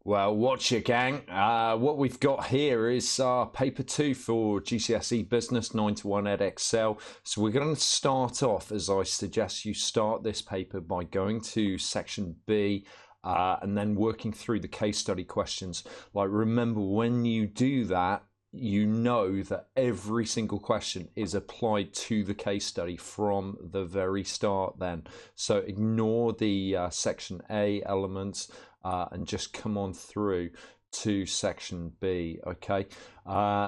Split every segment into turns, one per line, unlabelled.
Well, watch it, gang. What we've got here is paper 2 for GCSE Business 9-1 Edexcel. So we're going to start off, as I suggest you start this paper, by going to section B and then working through the case study questions. Like, remember, when you do that, you know that every single question is applied to the case study from the very start then. So ignore the section A elements and just come on through to section B, okay?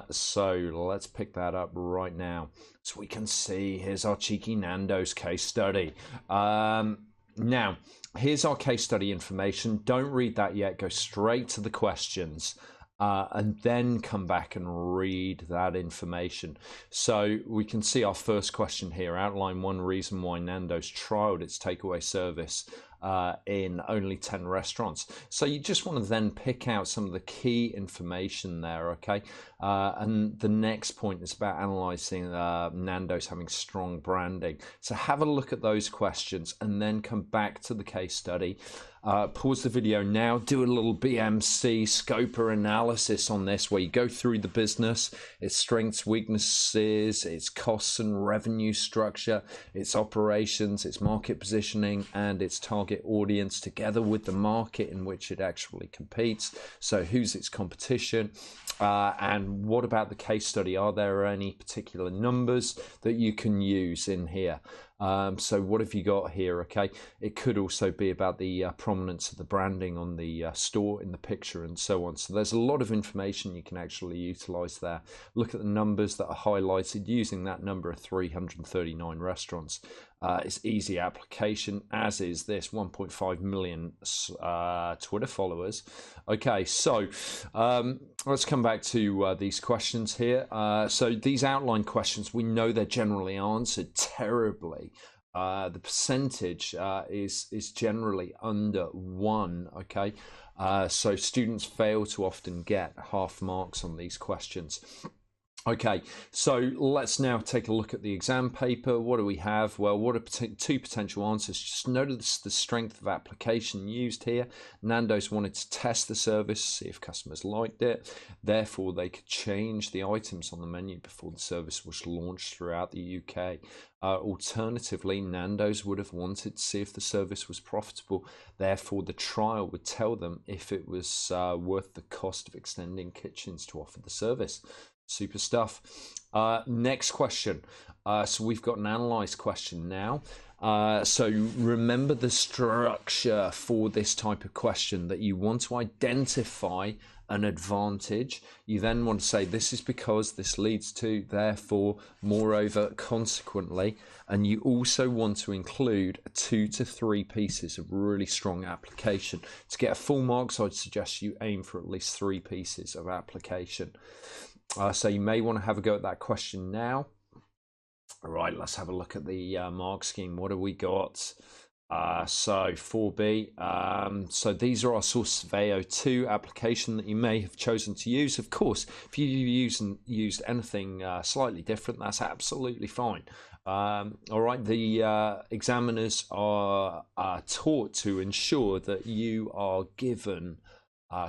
So let's pick that up right now. So we can see, here's our cheeky Nando's case study. Now, here's our case study information. Don't read that yet, go straight to the questions. And then come back and read that information. So we can see our first question here. Outline one reason why Nando's trialed its takeaway service in only 10 restaurants. So you just want to then pick out some of the key information there, okay? And the next point is about analysing Nando's having strong branding. So have a look at those questions and then come back to the case study. Pause the video now, do a little BMC scoper analysis on this, where you go through the business, its strengths, weaknesses, its costs and revenue structure, its operations, its market positioning, and its target audience, together with the market in which it actually competes. So who's its competition? And what about the case study? Are there any particular numbers that you can use in here? So what have you got here? Okay, it could also be about the prominence of the branding on the store in the picture and so on. So there's a lot of information you can actually utilize there. Look at the numbers that are highlighted using that number of 339 restaurants. It's easy application, as is this 1.5 million Twitter followers. Okay, so let's come back to these questions here. So these outline questions, we know they're generally answered terribly. The percentage is generally under 1, okay? So students fail to often get half marks on these questions. Okay, so let's now take a look at the exam paper. What do we have? Well, what are two potential answers? Just notice the strength of application used here. Nando's wanted to test the service, see if customers liked it. Therefore, they could change the items on the menu before the service was launched throughout the UK. Alternatively, Nando's would have wanted to see if the service was profitable. Therefore, the trial would tell them if it was worth the cost of extending kitchens to offer the service. Super stuff. Next question. So we've got an analyze question now. So remember the structure for this type of question, that you want to identify an advantage. You then want to say, this is because, this leads to, therefore, moreover, consequently. And you also want to include 2 to 3 pieces of really strong application. To get a full marks, I'd suggest you aim for at least 3 pieces of application. So you may want to have a go at that question now. All right, let's have a look at the mark scheme. What have we got? So 4B. So these are our source Surveyor 2 application that you may have chosen to use. Of course, if you used anything slightly different, that's absolutely fine. All right, the examiners are taught to ensure that you are given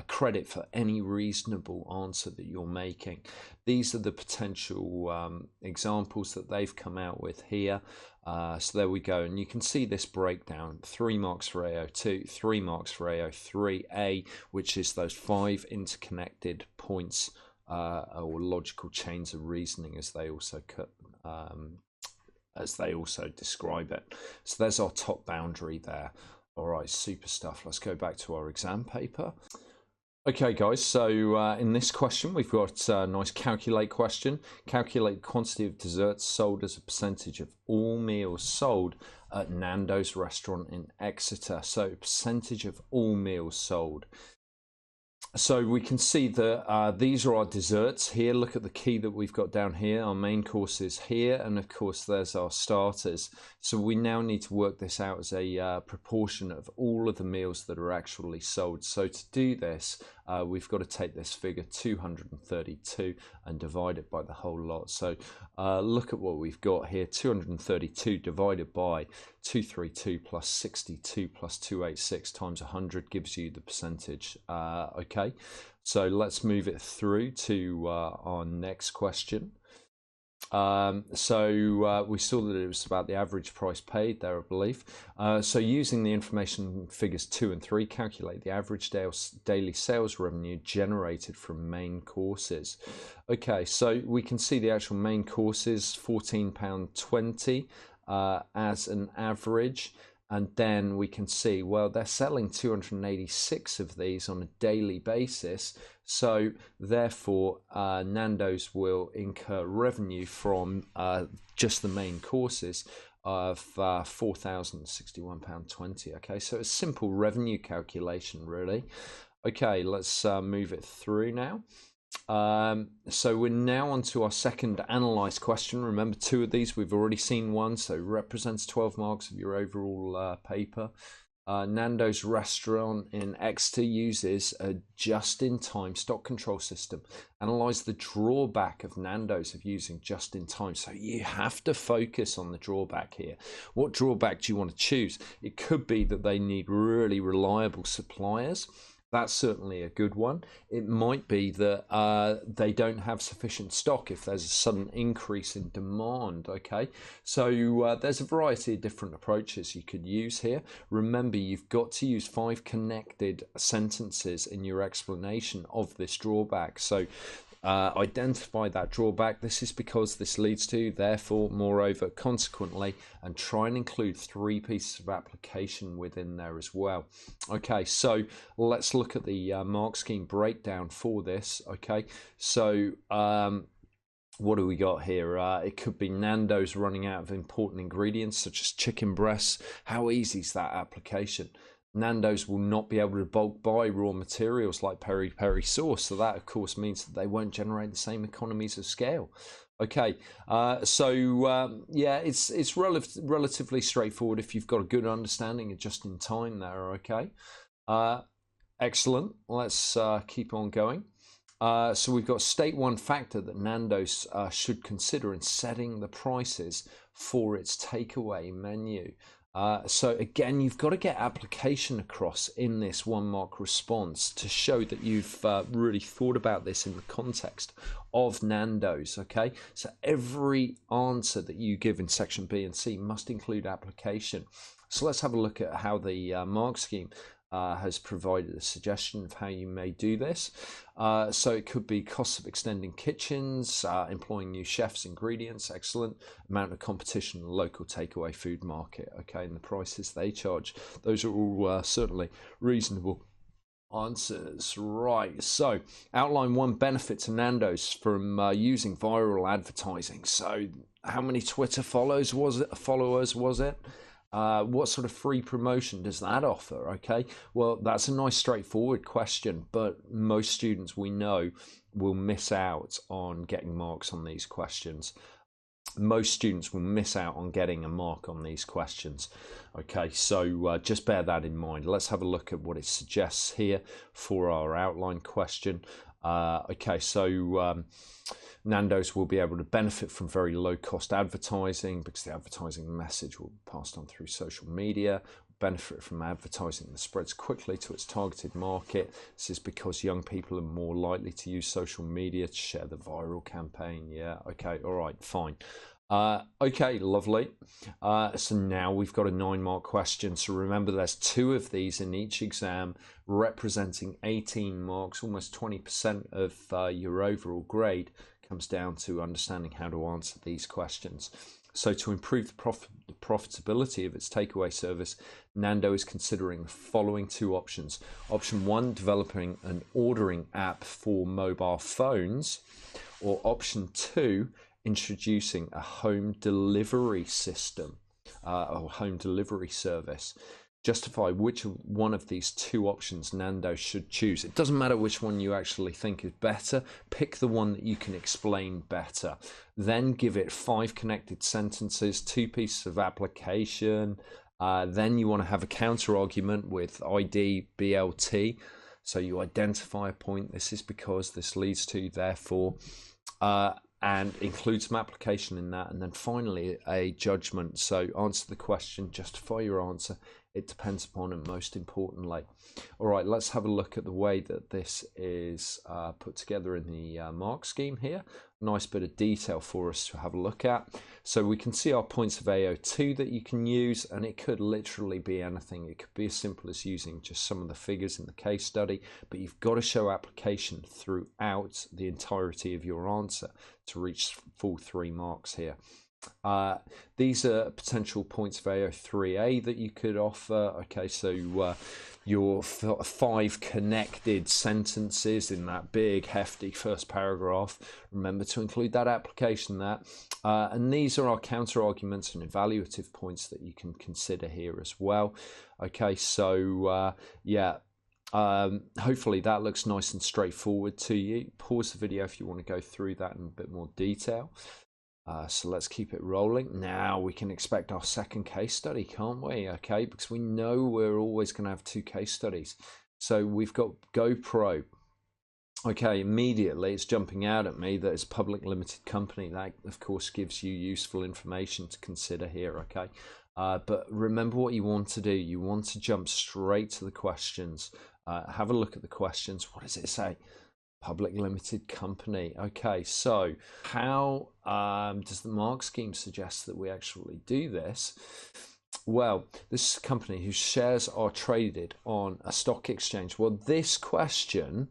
credit for any reasonable answer that you're making. These are the potential examples that they've come out with here. So there we go, and you can see this breakdown: 3 marks for AO2, 3 marks for AO3A, which is those 5 interconnected points or logical chains of reasoning, as they also describe it. So there's our top boundary there. All right, super stuff. Let's go back to our exam paper. Okay, guys, so in this question, we've got a nice calculate question. Calculate the quantity of desserts sold as a percentage of all meals sold at Nando's restaurant in Exeter. So percentage of all meals sold. So we can see that these are our desserts here. Look at the key that we've got down here. Our main course is here, and of course there's our starters. So we now need to work this out as a proportion of all of the meals that are actually sold. So to do this, we've got to take this figure 232 and divide it by the whole lot. So look at what we've got here. 232 divided by 232 plus 62 plus 286 times 100 gives you the percentage. Okay, so let's move it through to our next question. So we saw that it was about the average price paid there, I believe. So using the information figures 2 and 3, calculate the average daily sales revenue generated from main courses. Okay, so we can see the actual main courses, £14.20 as an average. And then we can see, well, they're selling 286 of these on a daily basis. So therefore, Nando's will incur revenue from just the main courses of £4,061.20. Okay, so a simple revenue calculation, really. Okay, let's move it through now. So we're now on to our second analyze question. Remember, 2 of these, we've already seen one, so represents 12 marks of your overall paper. Nando's restaurant in Exeter uses a just-in-time stock control system. Analyze the drawback of Nando's of using just-in-time. So you have to focus on the drawback here. What drawback do you want to choose? It could be that they need really reliable suppliers. That's certainly a good one. It might be that they don't have sufficient stock if there's a sudden increase in demand, okay? So there's a variety of different approaches you could use here. Remember, you've got to use 5 connected sentences in your explanation of this drawback. So identify that drawback. This is because this leads to, therefore, moreover, consequently, and try and include 3 pieces of application within there as well. Okay, so let's look at the mark scheme breakdown for this. Okay, so what do we got here? It could be Nando's running out of important ingredients such as chicken breasts. How easy is that application? Nando's will not be able to bulk buy raw materials like peri-peri sauce, so that of course means that they won't generate the same economies of scale. Okay, yeah, it's relatively straightforward if you've got a good understanding of just in time there. Okay, excellent. Let's keep on going. So we've got state 1 factor that Nando's should consider in setting the prices for its takeaway menu. So again, you've got to get application across in this 1 mark response to show that you've really thought about this in the context of Nando's. Okay, so every answer that you give in section B and C must include application. So let's have a look at how the mark scheme has provided a suggestion of how you may do this. So it could be costs of extending kitchens, employing new chefs, ingredients, excellent, amount of competition in the local takeaway food market, okay, and the prices they charge. Those are all certainly reasonable answers. Right, so outline 1 benefit to Nando's from using viral advertising. So how many Twitter followers was it? What sort of free promotion does that offer? Okay, well, that's a nice straightforward question, but most students we know will miss out on getting marks on these questions. Most students will miss out on getting a mark on these questions. Okay, so just bear that in mind. Let's have a look at what it suggests here for our outline question. Okay, so Nando's will be able to benefit from very low cost advertising because the advertising message will be passed on through social media, benefit from advertising that spreads quickly to its targeted market. This is because young people are more likely to use social media to share the viral campaign. Yeah, okay, all right, fine. Okay, lovely. So now we've got a 9 mark question. So remember, there's 2 of these in each exam representing 18 marks, almost 20% of your overall grade comes down to understanding how to answer these questions. So to improve the profitability of its takeaway service, Nando is considering the following 2 options. Option 1, developing an ordering app for mobile phones, or option 2, introducing a home delivery system or home delivery service. Justify which one of these 2 options Nando should choose. It doesn't matter which one you actually think is better. Pick the one that you can explain better. Then give it 5 connected sentences, 2 pieces of application. Then you want to have a counter argument with ID, BLT. So you identify a point, this is because, this leads to, therefore, and include some application in that. And then finally, a judgment. So answer the question, justify your answer. It depends upon, and most importantly. All right, let's have a look at the way that this is put together in the mark scheme here. Nice bit of detail for us to have a look at. So we can see our points of AO2 that you can use, and it could literally be anything. It could be as simple as using just some of the figures in the case study, but you've got to show application throughout the entirety of your answer to reach full 3 marks here. These are potential points of AO3A that you could offer. Okay, so your 5 connected sentences in that big hefty first paragraph, remember to include that application there. And these are our counter arguments and evaluative points that you can consider here as well. Okay, so yeah, hopefully that looks nice and straightforward to you. Pause the video if you want to go through that in a bit more detail. So let's keep it rolling. Now we can expect our second case study, can't we? Okay, because we know we're always going to have 2 case studies. So we've got GoPro. Okay, immediately it's jumping out at me that it's a public limited company. That, of course, gives you useful information to consider here, okay? But remember what you want to do. You want to jump straight to the questions. Have a look at the questions. What does it say? Public limited company. Okay, so how does the mark scheme suggest that we actually do this? Well, this is a company whose shares are traded on a stock exchange. Well, this question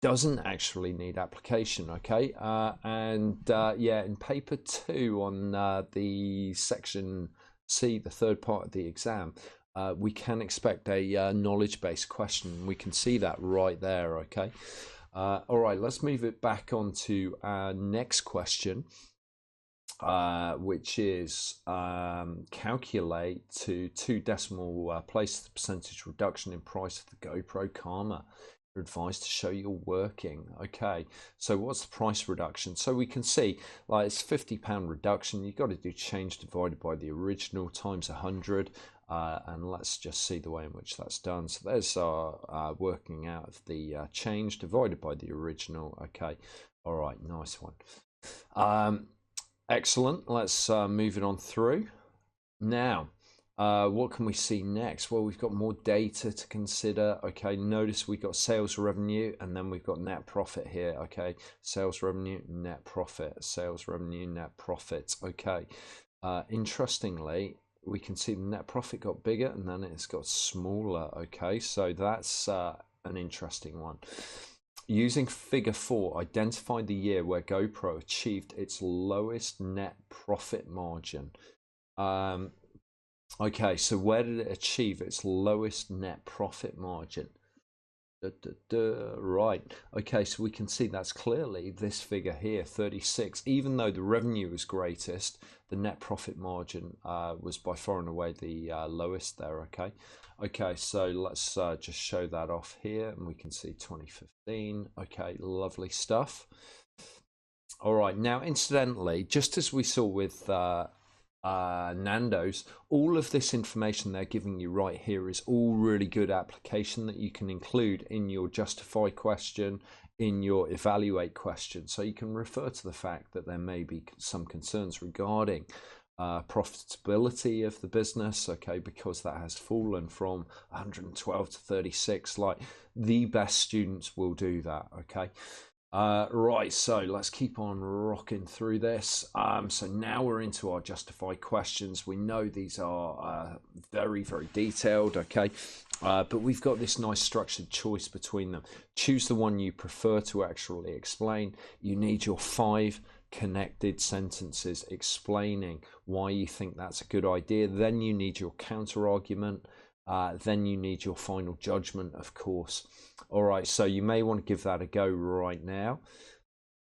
doesn't actually need application, okay? Yeah, in paper 2 on the section C, the third part of the exam, we can expect a knowledge-based question. We can see that right there, okay? All right, let's move it back on to our next question, which is calculate to 2 decimal places the percentage reduction in price of the GoPro Karma. You're advised to show your working. Okay, so what's the price reduction? So we can see, like, it's £50 reduction. You've got to do change divided by the original times 100. And let's just see the way in which that's done. So there's our working out of the change divided by the original. Okay, all right, nice one. Excellent. Let's move it on through. Now, what can we see next? Well, we've got more data to consider. Okay, notice we've got sales revenue, and then we've got net profit here. Okay, sales revenue, net profit, sales revenue, net profit. Okay, interestingly, we can see the net profit got bigger and then it's got smaller. Okay, so that's an interesting one. Using figure 4, identify the year where GoPro achieved its lowest net profit margin. Okay, so where did it achieve its lowest net profit margin? Right, okay, so we can see that's clearly this figure here, 36. Even though the revenue was greatest, the net profit margin was by far and away the lowest there. Okay, so let's just show that off here, and we can see 2015. Okay, lovely stuff. All right, now incidentally, just as we saw with Nando's, all of this information they're giving you right here is all really good application that you can include in your justify question, in your evaluate question. So you can refer to the fact that there may be some concerns regarding profitability of the business, okay, because that has fallen from 112 to 36. Like, the best students will do that, okay. Right, so let's keep on rocking through this. So now we're into our justify questions. We know these are very, very detailed, okay, but we've got this nice structured choice between them. Choose the one you prefer to actually explain. You need your 5 connected sentences explaining why you think that's a good idea. Then you need your counter argument. Then you need your final judgment, of course. All right, so you may want to give that a go right now.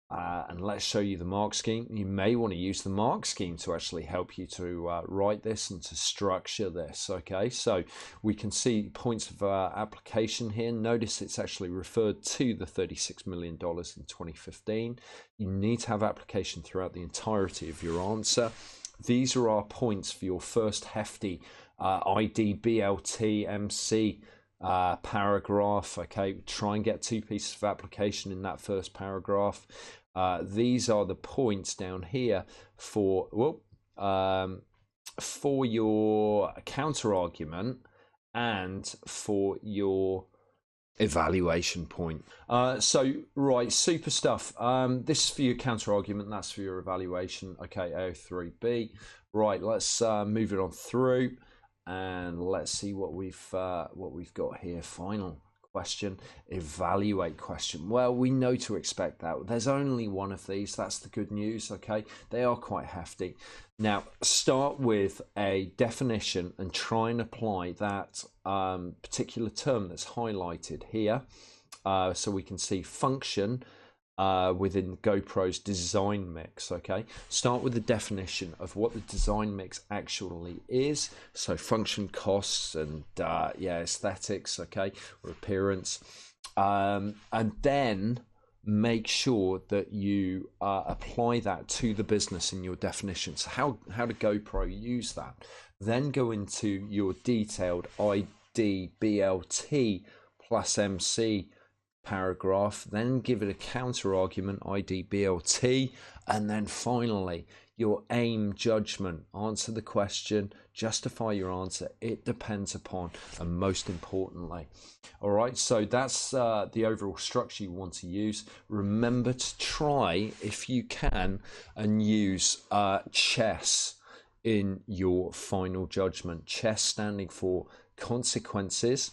And let's show you the mark scheme. You may want to use the mark scheme to actually help you to write this and to structure this. Okay, so we can see points of application here. Notice it's actually referred to the $36 million in 2015. You need to have application throughout the entirety of your answer. These are our points for your first hefty ID, BLT, MC paragraph. Okay, try and get 2 pieces of application in that first paragraph. These are the points down here for your counter argument and for your evaluation point. Right, super stuff. This is for your counter argument, that's for your evaluation. Okay, AO3B. Right, let's move it on through and let's see what we've got here. Final question, evaluate question. Well, we know to expect that. There's only one of these. That's the good news. Okay, they are quite hefty. Now, start with a definition and try and apply that particular term that's highlighted here. So we can see function within GoPro's design mix. Okay, start with the definition of what the design mix actually is. So function, costs, and aesthetics, okay, or appearance, and then make sure that you apply that to the business in your definition. So how to GoPro use that? Then go into your detailed ID BLT plus MC paragraph, then give it a counter argument, ID BLT, and then finally your aim judgment. Answer the question, justify your answer, it depends upon, and most importantly. All right, so that's the overall structure you want to use. Remember to try, if you can, and use CHESS in your final judgment. CHESS standing for consequences.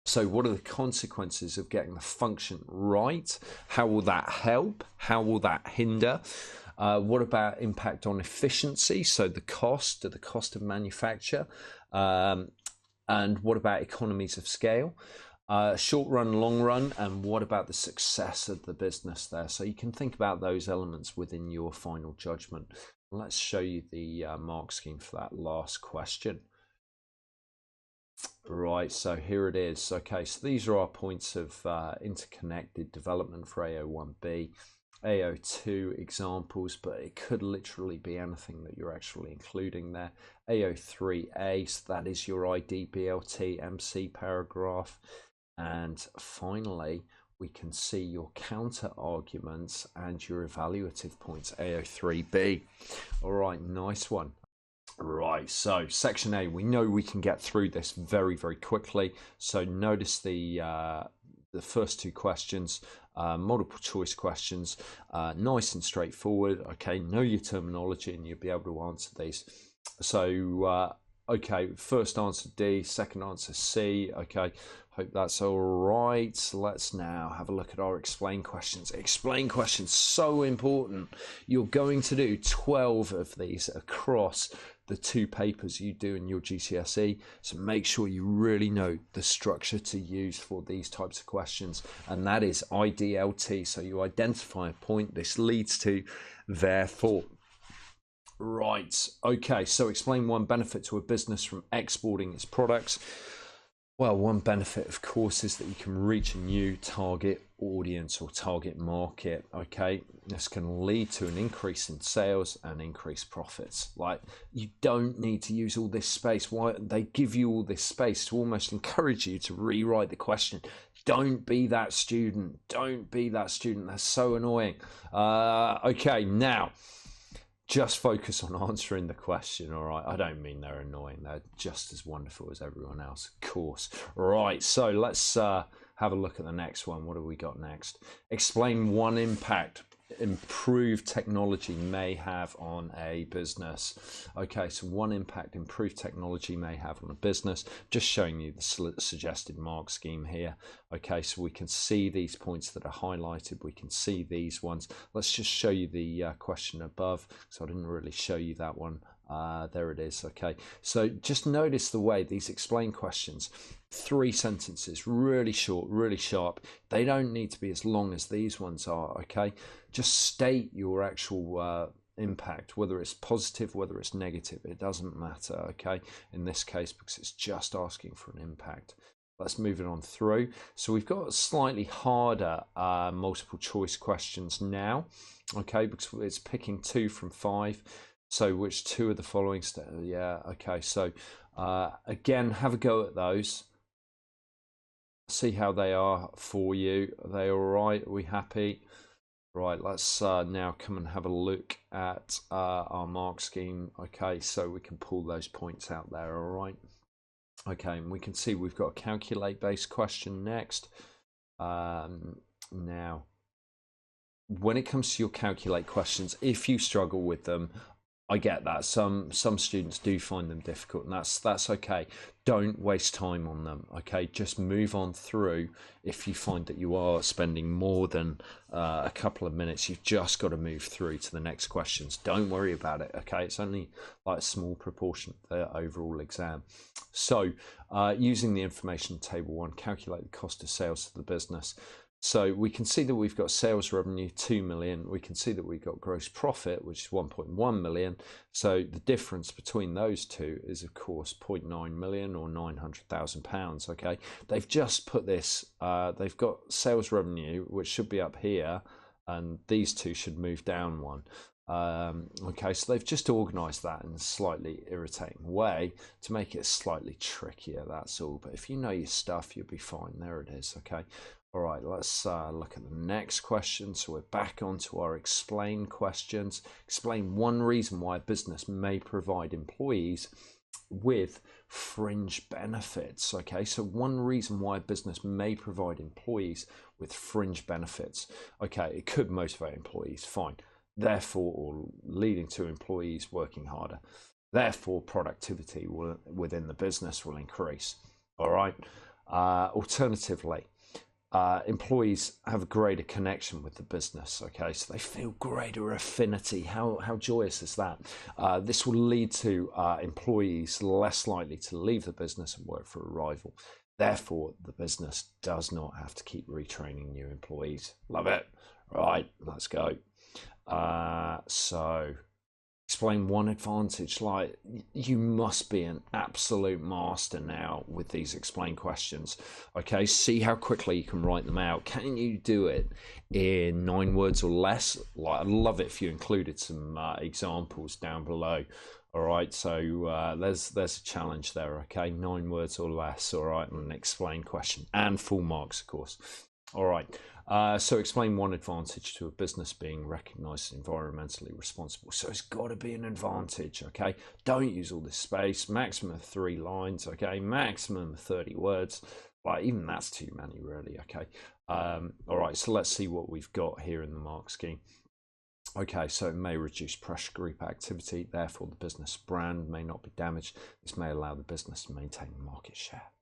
So what are the consequences of getting the function right? How will that help? How will that hinder? What about impact on efficiency? So the cost of manufacture. And what about economies of scale? Short run, long run, and what about the success of the business there? So you can think about those elements within your final judgment. Let's show you the mark scheme for that last question. Right, so here it is. Okay, so these are our points of interconnected development for AO1B, AO2 examples, but it could literally be anything that you're actually including there. AO3A, so that is your ID BLT MC paragraph. And finally, we can see your counter arguments and your evaluative points, AO3B. All right, nice one. Right, so section A, we know we can get through this very, very quickly. So notice the first 2 questions, multiple choice questions, nice and straightforward. Okay, know your terminology and you'll be able to answer these. So okay, first answer D, second answer C. Okay, hope that's all right. So let's now have a look at our explain questions. Explain questions, so important. You're going to do 12 of these across the 2 papers you do in your GCSE, so make sure you really know the structure to use for these types of questions, and that is IDLT. So you identify a point, this leads to therefore. Right, okay, so explain one benefit to a business from exporting its products. Well, one benefit, of course, is that you can reach a new target audience or target market. Okay, this can lead to an increase in sales and increased profits. Like, you don't need to use all this space. Why they give you all this space to almost encourage you to rewrite the question. Don't be that student. Don't be that student. That's so annoying. Okay, now just focus on answering the question. All right, I don't mean they're annoying, they're just as wonderful as everyone else, of course. Right, so let's have a look at the next one. What have we got next? Explain one impact improved technology may have on a business. Okay, so one impact improved technology may have on a business. Just showing you the suggested mark scheme here. Okay, so we can see these points that are highlighted. We can see these ones. Let's just show you the question above. So I didn't really show you that one. There it is. Okay, so just notice the way these explain questions, 3 sentences, really short, really sharp. They don't need to be as long as these ones are. Okay, just state your actual impact, whether it's positive, whether it's negative, it doesn't matter. Okay, in this case, because it's just asking for an impact. Let's move it on through. So we've got slightly harder multiple choice questions now. Okay, because it's picking 2 from 5. So which 2 of the following? Yeah, okay, so again, have a go at those. see how they are for you. Are they all right? Are we happy? Right, let's now come and have a look at our mark scheme. Okay, so we can pull those points out there, all right? Okay, and we can see we've got a calculate based question next. Now, when it comes to your calculate questions, if you struggle with them, I get that. Some students do find them difficult, and that's okay. Don't waste time on them, okay? Just move on through. If you find that you are spending more than a couple of minutes, you've just got to move through to the next questions. Don't worry about it, okay? It's only like a small proportion of the overall exam. So using the information table 1, calculate the cost of sales to the business. So we can see that we've got sales revenue 2 million. We can see that we've got gross profit, which is 1.1 million. So the difference between those two is, of course, 0.9 million or £900,000. Okay, they've just put this. They've got sales revenue, which should be up here, and these two should move down one. Okay, so they've just organised that in a slightly irritating way to make it slightly trickier. That's all. But if you know your stuff, you'll be fine. There it is. Okay. All right, let's look at the next question. So we're back onto our explain questions. Explain one reason why a business may provide employees with fringe benefits. Okay, so one reason why a business may provide employees with fringe benefits. Okay, it could motivate employees, fine. Therefore, or leading to employees working harder. Therefore, productivity within the business will increase. All right. Alternatively, employees have a greater connection with the business, okay, so they feel greater affinity. How joyous is that? This will lead to employees less likely to leave the business and work for a rival. Therefore, the business does not have to keep retraining new employees. Love it. Right, let's go. So explain one advantage. Like, you must be an absolute master now with these explain questions. Okay, see how quickly you can write them out. Can you do it in 9 words or less? Like, I'd love it if you included some examples down below. All right, so there's a challenge there. Okay, 9 words or less. All right, and an explain question and full marks, of course. All right. So explain one advantage to a business being recognised as environmentally responsible. So it's got to be an advantage, okay? Don't use all this space. Maximum of 3 lines, okay? Maximum of 30 words. Like, even that's too many, really, okay? All right, so let's see what we've got here in the mark scheme. Okay, so it may reduce pressure group activity. Therefore, the business brand may not be damaged. This may allow the business to maintain market share.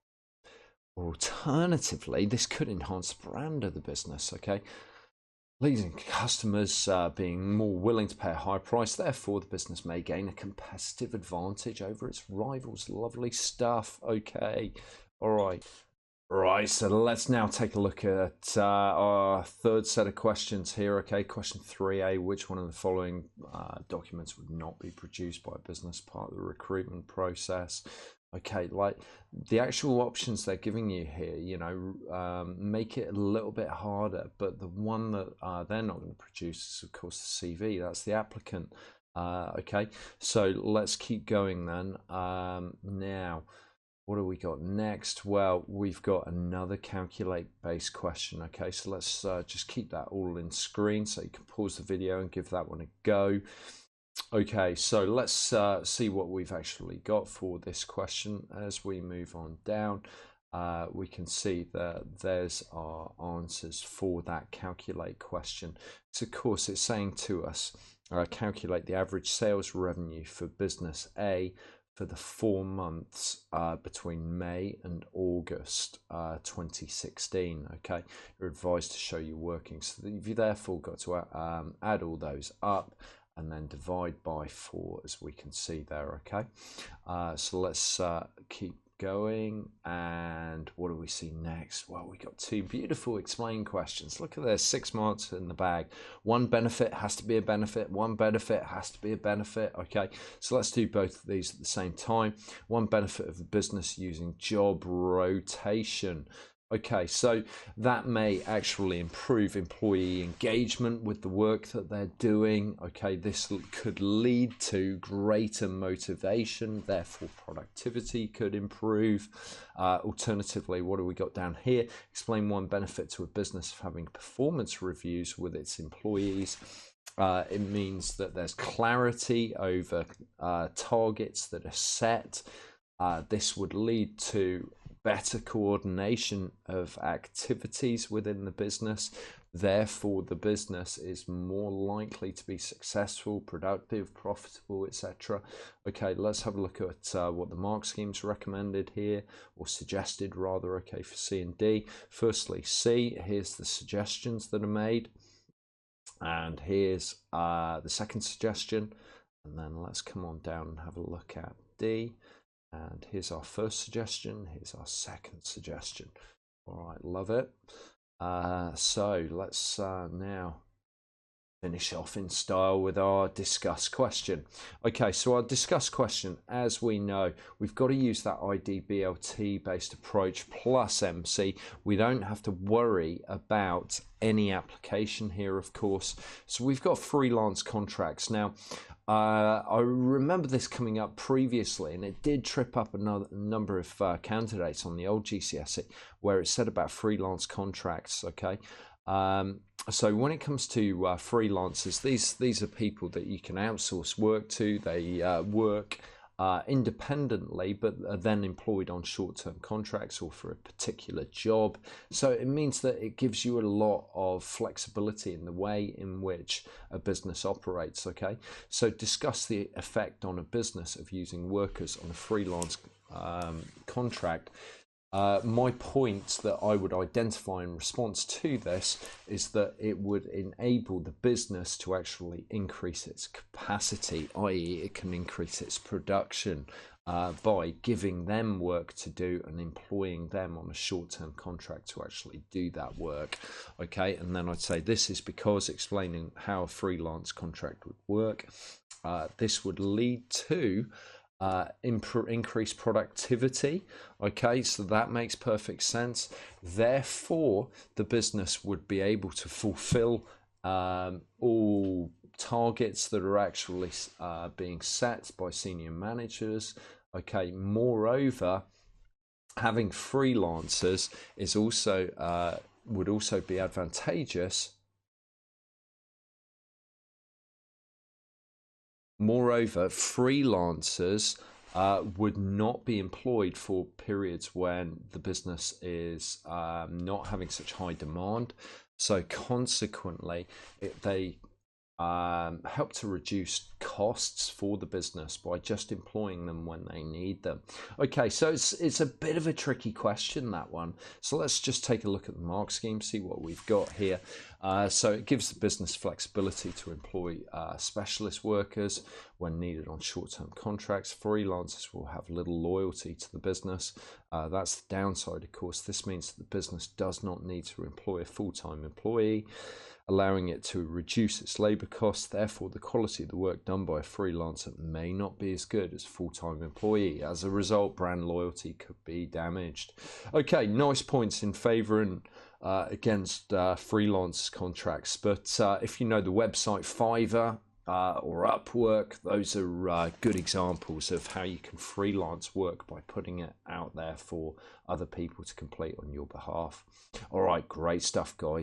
Or alternatively, this could enhance the brand of the business, okay? Leading customers being more willing to pay a high price. Therefore, the business may gain a competitive advantage over its rivals. Lovely stuff, okay? All right. Right, so let's now take a look at our third set of questions here, okay? Question 3A, which one of the following documents would not be produced by a business part of the recruitment process? Okay, like the actual options they're giving you here, you know, make it a little bit harder, but the one that they're not going to produce is, of course, the CV. That's the applicant. Okay, so let's keep going then. Now, what do we got next? Well, we've got another calculate based question. Okay, so let's just keep that all in screen so you can pause the video and give that one a go. Okay, so let's see what we've actually got for this question. As we move on down, we can see that there's our answers for that calculate question. So of course it's saying to us, calculate the average sales revenue for business A for the 4 months between May and August 2016. Okay, you're advised to show your workings. So you've therefore got to add all those up and then divide by 4, as we can see there. Okay, so let's keep going, and what do we see next? Well, we got 2 beautiful explain questions. Look at this, 6 marks in the bag. One benefit has to be a benefit, one benefit has to be a benefit. Okay, so let's do both of these at the same time. One benefit of the business using job rotation. Okay, so that may actually improve employee engagement with the work that they're doing. Okay, this could lead to greater motivation, therefore productivity could improve. Alternatively, what do we got down here? Explain one benefit to a business of having performance reviews with its employees. It means that there's clarity over targets that are set. This would lead to better coordination of activities within the business. Therefore, the business is more likely to be successful, productive, profitable, etc. Okay, let's have a look at what the mark schemes recommended here, or suggested rather, okay, for C and D. Firstly, C, here's the suggestions that are made. And here's the second suggestion. And then let's come on down and have a look at D. And here's our first suggestion. Here's our second suggestion. All right, love it. So let's now finish off in style with our discuss question. Okay, so our discuss question, as we know, we've got to use that IDBLT based approach plus MC. We don't have to worry about any application here, of course. So we've got freelance contracts. Now, I remember this coming up previously, and it did trip up a number of candidates on the old GCSE, where it said about freelance contracts, okay? So when it comes to freelancers, these are people that you can outsource work to. They work independently, but are then employed on short-term contracts or for a particular job. So it means that it gives you a lot of flexibility in the way in which a business operates. Okay, so discuss the effect on a business of using workers on a freelance contract. My point that I would identify in response to this is that it would enable the business to actually increase its capacity, i.e. it can increase its production by giving them work to do and employing them on a short-term contract to actually do that work. Okay, and then I'd say this is because explaining how a freelance contract would work. This would lead to increase productivity. Okay, so that makes perfect sense. Therefore, the business would be able to fulfill all targets that are actually being set by senior managers. Okay, moreover, having freelancers is also would also be advantageous. Moreover, freelancers would not be employed for periods when the business is not having such high demand. So consequently, they help to reduce costs for the business by just employing them when they need them. Okay, so it's a bit of a tricky question, that one. So let's just take a look at the mark scheme, see what we've got here. So it gives the business flexibility to employ specialist workers when needed on short-term contracts. Freelancers will have little loyalty to the business. That's the downside, of course. This means that the business does not need to employ a full-time employee, allowing it to reduce its labor costs. Therefore, the quality of the work done by a freelancer may not be as good as a full-time employee. As a result, brand loyalty could be damaged. Okay, nice points in favor and against freelance contracts. But if you know the website Fiverr or Upwork, those are good examples of how you can freelance work by putting it out there for other people to complete on your behalf. All right, great stuff, guys.